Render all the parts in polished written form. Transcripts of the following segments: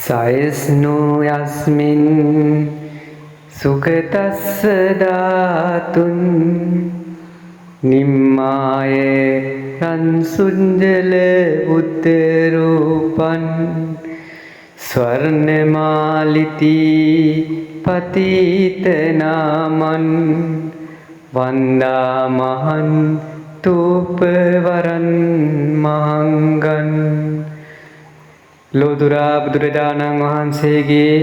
සයස්නු යස්මින් සුගතස්ස ධාතුන් නිම්මාය රන්සුංජල උත්තරූපන් ස්වර්ණමාලිති පතිත නාමන් වන්දාමහන් තූපවරන් මහංගන්. ලෝතුරා බුදුරජාණන් වහන්සේගේ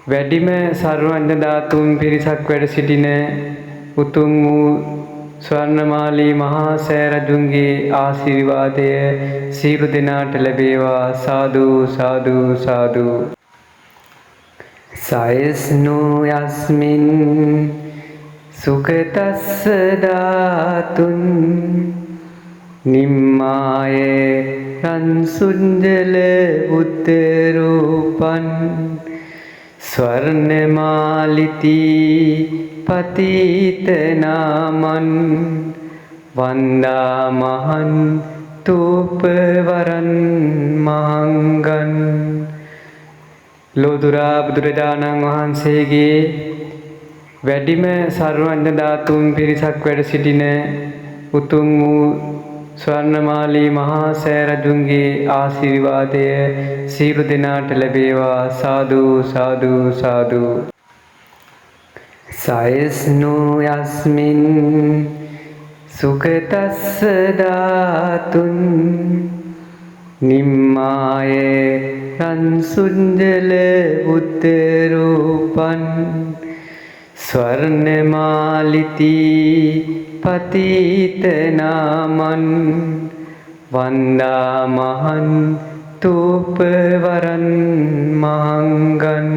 වැඩිම සර්වඥ ධාතුන් පිරිසක් වැඩ සිටින උතුම් වූ ස්වර්ණමාලී මහා සෑරජුන්ගේ ආශිර්වාදය සියලු දෙනාට ලැබේවා. සාදු සාදු සාදු. සයස්නු යස්මින් සුගතස්ස ධාතුන් නිම්මාය රන්සුංජල උත්තරූපන් ස්වර්ණමාලිති පතිත නාමන් වන්දාමහන් තූපවරන් මහංගන්. ලෝතුරා බුදුරජාණන් වහන්සේගේ වැඩිම සර්වඥ ධාතුන් පිරිසක් වැඩ සිටින උතුම් වූ ස්වර්ණමාලී මහා සෑරජුන්ගේ ආශිර්වාදය සියලු දෙනාට ලැබේවා. සාදු සාදු සාදු. සයස්නු යස්මින් සුගතස්ස ධාතුන් නිම්මාය රන්සුංජල උත්තරූපන් ස්වර්ණමාලිති පතිත නාමන් වන්දාමහන් තූපවරන් මහංගන්.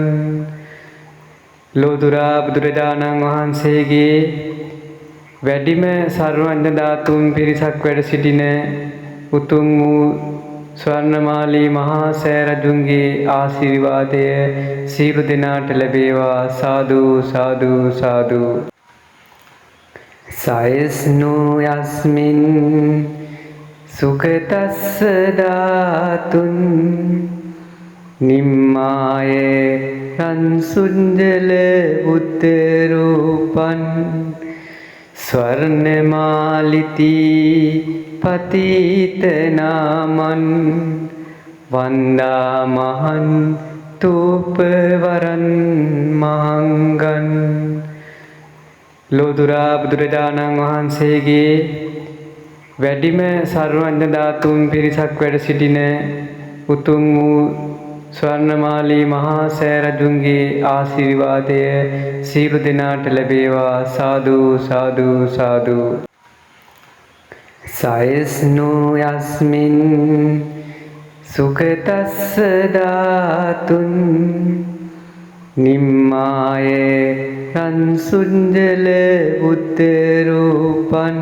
ලෝතුරා බුදුරජාණන් වහන්සේගේ වැඩිම සර්වඥ ධාතුන් පිරිසක් වැඩ සිටින උතුම් වූ ස්වර්ණමාලී මහා සෑරජුන්ගේ ආශිර්වාදය සියලු දෙනාට ලැබේවා. සාදු සාදු සාදු. සයස්නු යස්මින් සුගතස්ස ධාතුන් නිම්මාය රන්සුංජල උත්තරූපන් ස්වර්ණමාලිති පතිත නාමන් වන්දාමහන් තූපවරන් මහංගන්. ලෝතුරා බුදුරජාණන් වහන්සේගේ වැඩිම සර්වඥ ධාතුන් පිරිසක් වැඩ සිටින උතුම් වූ ස්වර්ණමාලී මහා සෑරජුන්ගේ ආශිර්වාදය සියලු දෙනාට ලැබේවා. සාදු සාදු සාදු. සයස්නු යස්මින් සුගතස්ස ධාතුන් නිම්මාය රන්සුංජල උත්තරූපන්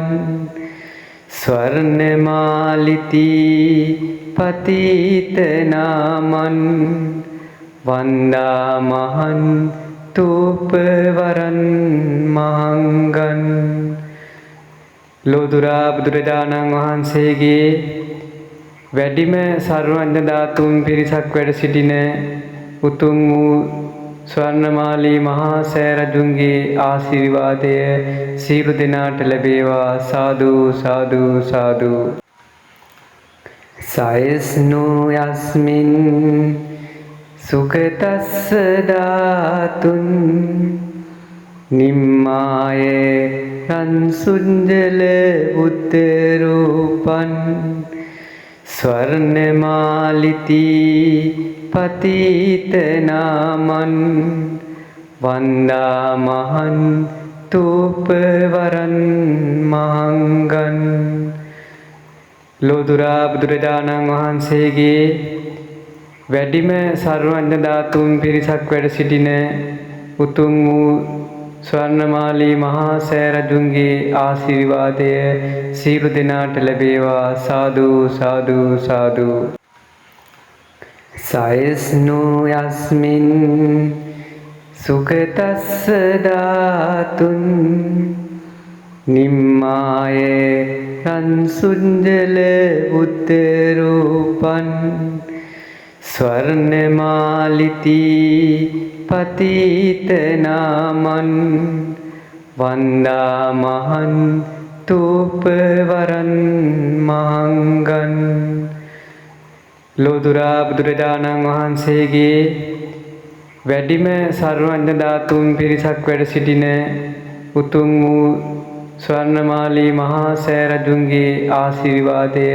ස්වර්ණමාලිති පතිත නාමන් වන්දාමහන් තූපවරන් මහංගන්. ලෝතුරා බුදුරජාණන් වහන්සේගේ වැඩිම සර්වඥ ධාතුන් පිරිසක් වැඩ සිටින උතුම් වූ ස්වර්ණමාලී මහා සෑරජුන්ගේ ආශිර්වාදය සියලු දෙනාට ලැබේවා. සාදු සාදු සාදු. සයස්නු යස්මින් සුගතස්ස ධාතුන් නිම්මාය රන්සුංජල උත්තරූපන් ස්වර්ණමාලිති පතිත නාමන් වන්දාමහන් තූපවරන් මහංගන්. ලෝතුරා බුදුරජාණන් වහන්සේගේ වැඩිම සර්වඥ ධාතුන් පිරිසක් වැඩ සිටින උතුම් වූ ස්වර්ණමාලී මහා සෑරජුන්ගේ ආශිර්වාදය සියලු දෙනාට ලැබේවා. සාදු සාදු සාදු. සයස්නු යස්මින් සුගතස්ස ධාතුන් නිම්මාය රන්සුංජල උත්තරූපන් ස්වර්ණමාලිති පතිතනාමන් වන්දාමහන් තූපවරන් මහංගන්. ලෝතුරා බුදුරජාණන් වහන්සේගේ වැඩිම සර්වඥ ධාතුන් පිරිසක් වැඩ සිටින උතුම් වූ ස්වර්ණමාලී මහා සෑරජුන්ගේ ආශිර්වාදය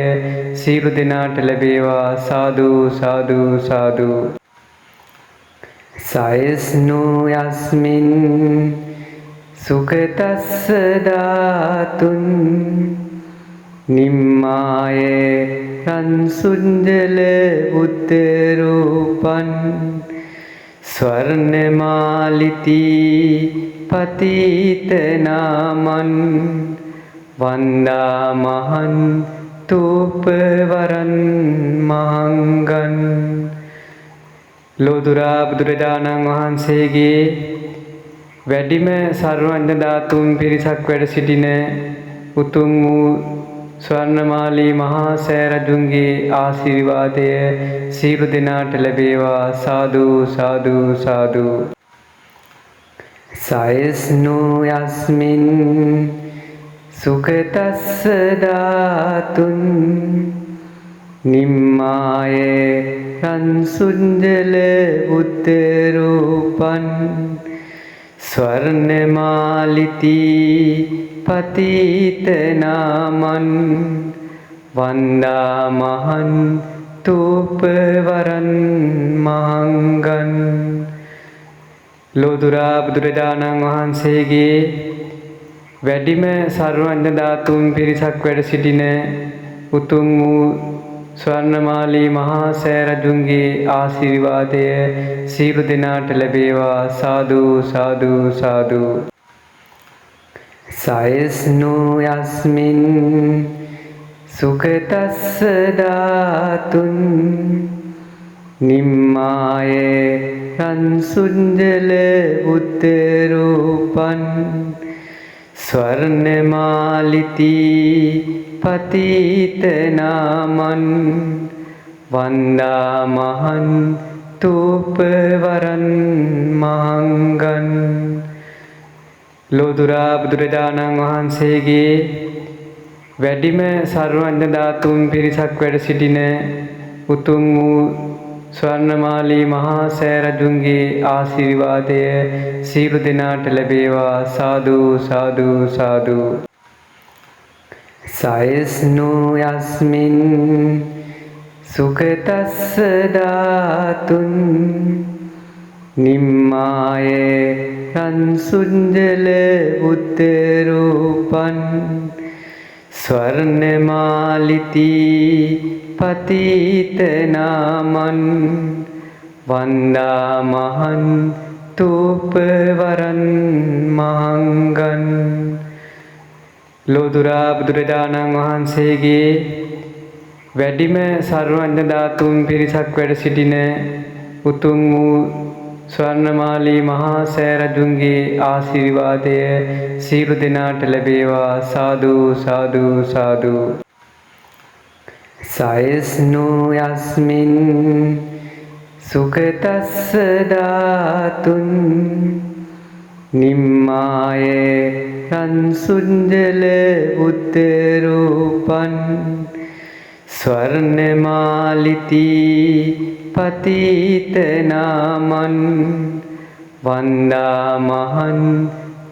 සියලු දෙනාට ලැබේවා. සාදු සාදු සාදු. සයස්නෝ යස්මින් සුගතස්ස ධාතුන් නිම්මාය රන්සුංජල බුද්ධ රූපං ස්වර්ණමාලිති පතිතනාමන් වන්දාමහන් තූපවරන් මහංගන්. ලෝතුරා බුදුරජාණන් වහන්සේගේ වැඩිම සර්වඥ ධාතුන් පිරිසක් වැඩ සිටින උතුම් වූ ස්වර්ණමාලී මහා සෑරජුන්ගේ ආශිර්වාදය සියලු දෙනාට ලැබේවා. සාදු සාදු සාදු. සයස්නෝ යස්මින් සුගතස්ස ධාතුන් නිම්මාය රන්සුංජල බුද්ධ රූපං ස්වර්ණමාලිති පතිතනාමන් වන්දාමහන් තූපවරන් මහංගන්. ලෝතුරා බුදුරජාණන් වහන්සේගේ වැඩිම සර්වඥ ධාතුන් පිරිසක් වැඩ සිටින උතුම් වූ ස්වර්ණමාලී මහා සෑරජුන්ගේ ආශිර්වාදය සියලු දෙනාට ලැබේවා. සාදු සාදු සාදු. සයස්නෝ යස්මින් සුගතස්ස ධාතුන් නිම්මාය රන්සුංජල බුද්ධ රූපං ස්වර්ණමාලිති පතිතනාමන් වන්දාමහන් තූපවරන් මහංගන්. ලෝතුරා බුදුරජාණන් වහන්සේගේ වැඩිම සර්වඥ ධාතුන් පිරිසක් වැඩ සිටින උතුම් වූ ස්වර්ණමාලී මහා සෑරජුන්ගේ ආශිර්වාදය සියලු දෙනාට ලැබේවා. සාදු සාදු සාදු. සයස්නෝ යස්මින් සුගතස්ස ධාතුන් නිම්මාය රන්සුංජල බුද්ධ රූපං ස්වර්ණමාලිති පතිතනාමන් වන්දාමහන් තූපවරන් මහංගන්. ලෝතුරා බුදුරජාණන් වහන්සේගේ වැඩිම සර්වඥ ධාතුන් පිරිසක් වැඩ සිටින උතුම් වූ ස්වර්ණමාලී මහා සෑරජුන්ගේ ආශිර්වාදය සියලු දෙනාට ලැබේවා. සාදු සාදු සාදු. සයස්නෝ යස්මින් සුගතස්ස ධාතුන් නිම්මාය රන්සුංජල බුද්ධ රූපං ස්වර්ණමාලිති පතිතනාමන් වන්දාමහන්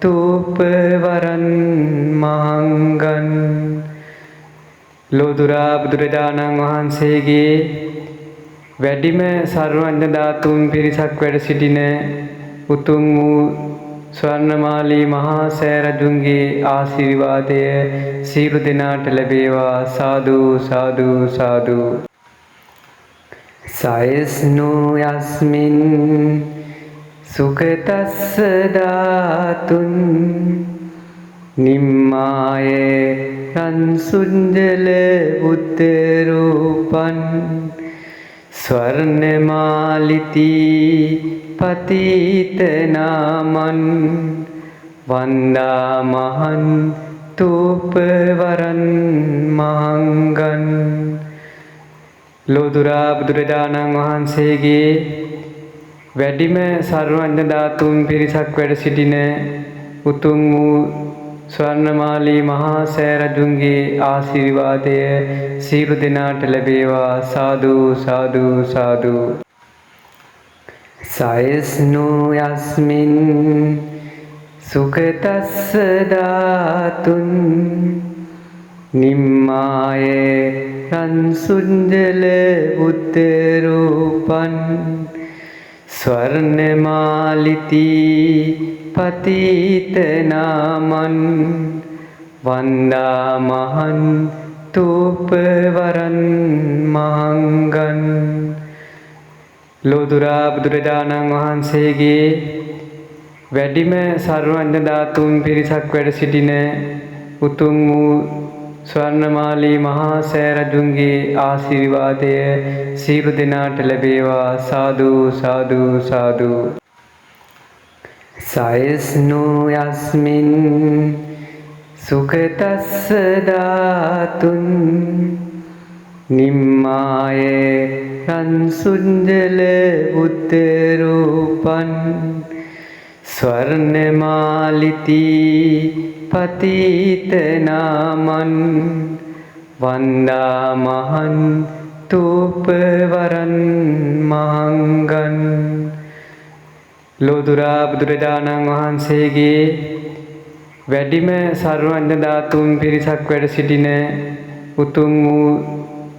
තූපවරන් මහංගන්. ලෝතුරා බුදුරජාණන් වහන්සේගේ වැඩිම සර්වඥ ධාතුන් පිරිසක් වැඩ සිටින උතුම් වූ ස්වර්ණමාලී මහා සෑරජුන්ගේ ආශිර්වාදය සියලු දෙනාට ලැබේවා. සාදු සාදු සාදු. සයස්නෝ යස්මින් සුගතස්ස ධාතුන් නිම්මාය රන්සුංජල බුද්ධ රූපං ස්වර්ණමාලිති පතිතනාමන් වන්දාමහන් තූපවරන් මහංගන්. ලෝතුරා බුදුරජාණන් වහන්සේගේ වැඩිම සර්වඥ ධාතුන් පිරිසක් වැඩ සිටින උතුම් වූ ස්වර්ණමාලී මහා සෑ රජුන්ගේ ආශිර්වාදය සියලු දෙනාට ලැබේවා. සාදු සාදු සාදු. සයස්නෝ යස්මින් සුගතස්ස ධාතුන් නිම්මාය රන්සුංජල බුද්ධ රූපං ස්වර්ණමාලිති පතිත නාමං වන්දාමහං තූපවරං මහංගං. ලෝතුරා බුදුරජාණන් වහන්සේගේ වැඩිම සර්වඥ ධාතුන් පිරිසක් වැඩ සිටින උතුම් වූ ස්වර්ණමාලී මහා සෑ රජුන්ගේ ආශිර්වාදය සියලු දෙනාට ලැබේවා. සාදු සාදු සාදු. සයස්නෝ යස්මින් සුගතස්ස ධාතුන් නිම්මාය රන්සුංජල බුද්ධ රූපං ස්වර්ණමාලිති පතිත නාමං වන්දාමහං තූපවරං මහංගං. ලෝතුරා බුදුරජාණන් වහන්සේගේ වැඩිම සර්වඥ ධාතුන් පිරිසක් වැඩ සිටින උතුම් වූ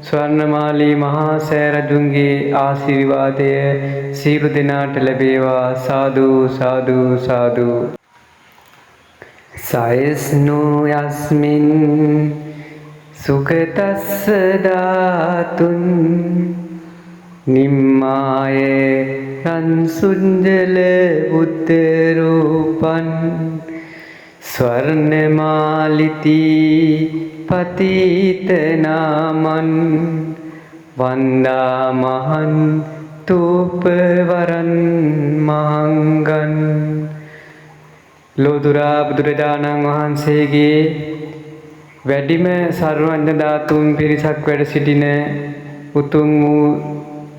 ස්වර්ණමාලී මහා සෑ රජුන්ගේ ආශිර්වාදය සියලු දෙනාට ලැබේවා. සාදු සාදු සාදු. සයස්නෝ යස්මින් සුගතස්ස ධාතුන් නිම්මාය රන්සුංජල බුද්ධ රූපං ස්වර්ණමාලිති පතිත නාමං වන්දාමහං තූපවරං මහංගං. ලෝතුරා බුදුරජාණන් වහන්සේගේ වැඩිම සර්වඥ ධාතුන් පිරිසක් වැඩ සිටින උතුම් වූ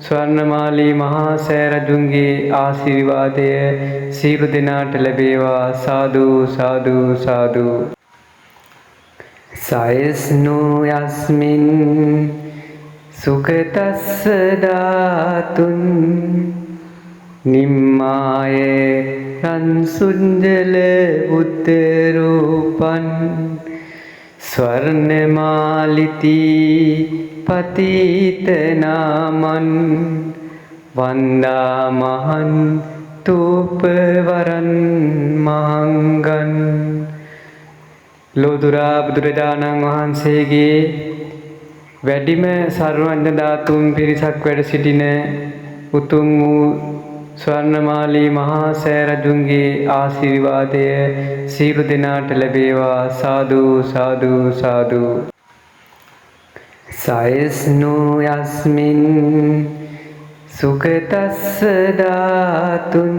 ස්වර්ණමාලී මහා සෑ රජුන්ගේ ආශිර්වාදය සියලු දෙනාට ලැබේවා. සාදු සාදු සාදු. සයස්නෝ යස්මින් සුගතස්ස ධාතුන් නිම්මාය රන්සුංජල බුද්ධ රූපං ස්වර්ණමාලිති පතිත නාමං වන්දාමහං තූපවරං මහංගං. ලෝතුරා බුදුරජාණන් වහන්සේගේ වැඩිම සර්වඥ ධාතුන් පිරිසක් වැඩ සිටින උතුම් වූ ස්වර්ණමාලී මහා සෑ රජුන්ගේ ආශිර්වාදය සියලු දෙනාට ලැබේවා. සාදු සාදු සාදු. සයස්නෝ යස්මින් සුගතස්ස ධාතුන්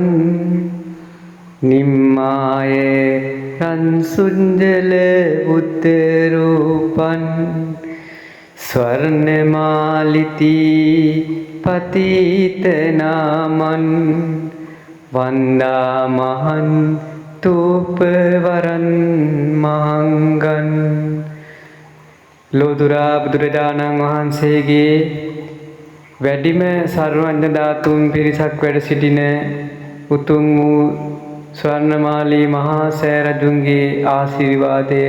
නිම්මාය රන්සුංජල බුද්ධ රූපං ස්වර්ණමාලිති පතිත නාමං වන්දාමහං තූපවරං මහංගං. ලෝතුරා බුදුරජාණන් වහන්සේගේ වැඩිම සර්වඥ ධාතුන් පිරිසක් වැඩ සිටින උතුම් වූ ස්වර්ණමාලී මහා සෑ රජුන්ගේ ආශිර්වාදය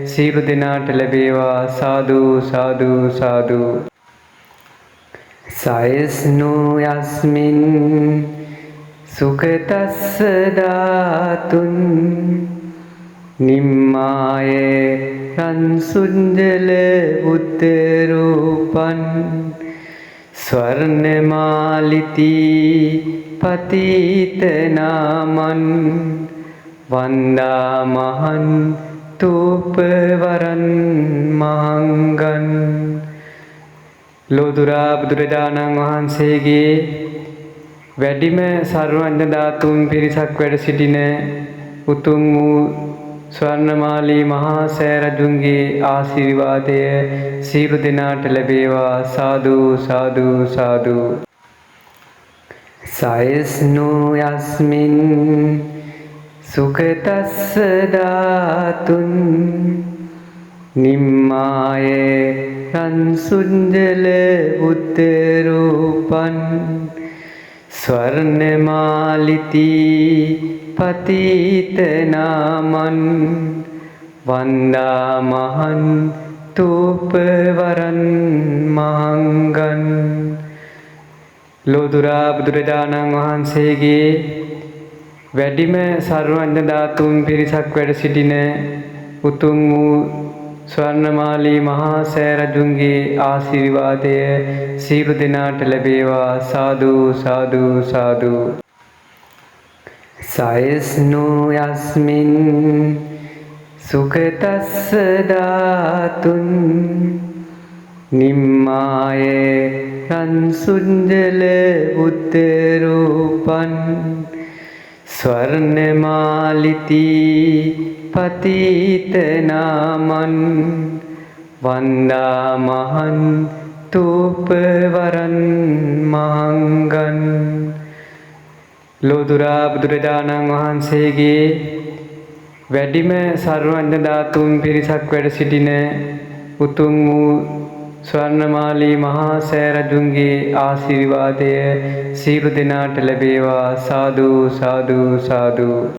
සියලු දෙනාට ලැබේවා. සාදු සාදු සාදු. සයස්නෝ යස්මින් සුගතස්ස ධාතුන් නිම්මාය රන්සුංජල බුද්ධ රූපං ස්වර්ණමාලිති පතිත නාමං වන්දාමහං තූපවරං මහංගං. ලෝතුරා බුදුරජාණන් වහන්සේගේ වැඩිම සර්වඥ ධාතුන් පිරිසක් වැඩ සිටින උතුම් වූ ස්වර්ණමාලී මහා සෑ රජුන්ගේ ආශිර්වාදය සියලු දෙනාට ලැබේවා. සාදු සාදු සාදු. සයස්නෝ යස්මින් සුගතස්ස ධාතුන් නිම්මාය රන්සුංජල බුද්ධ රූපං ස්වර්ණමාලිති පතිත නාමං වන්දාමහං තූපවරං මහංගං. ලෝතුරා බුදුරජාණන් වහන්සේගේ වැඩිම සර්වඥ ධාතුන් පිරිසක් වැඩ සිටින උතුම් වූ ස්වර්ණමාලී මහා සෑ රජුන්ගේ ආශිර්වාදය සියලු දෙනාට ලැබේවා. සාදු සාදු සාදු. සයස්නෝ යස්මින් සුගතස්ස ධාතුන් නිම්මාය රන්සුංජල බුද්ධ රූපං ස්වර්ණමාලිති පතිත නාමං වන්දාමහං තූපවරං මහංගං. ලෝතුරා බුදුරජාණන් වහන්සේගේ වැඩිම සර්වඥ ධාතුන් පිරිසක් වැඩ සිටින උතුම් වූ ස්වර්ණමාලී මහා සෑ රජුන්ගේ ආශිර්වාදය සියලු දෙනාට ලැබේවා. සාදු සාදු සාදු.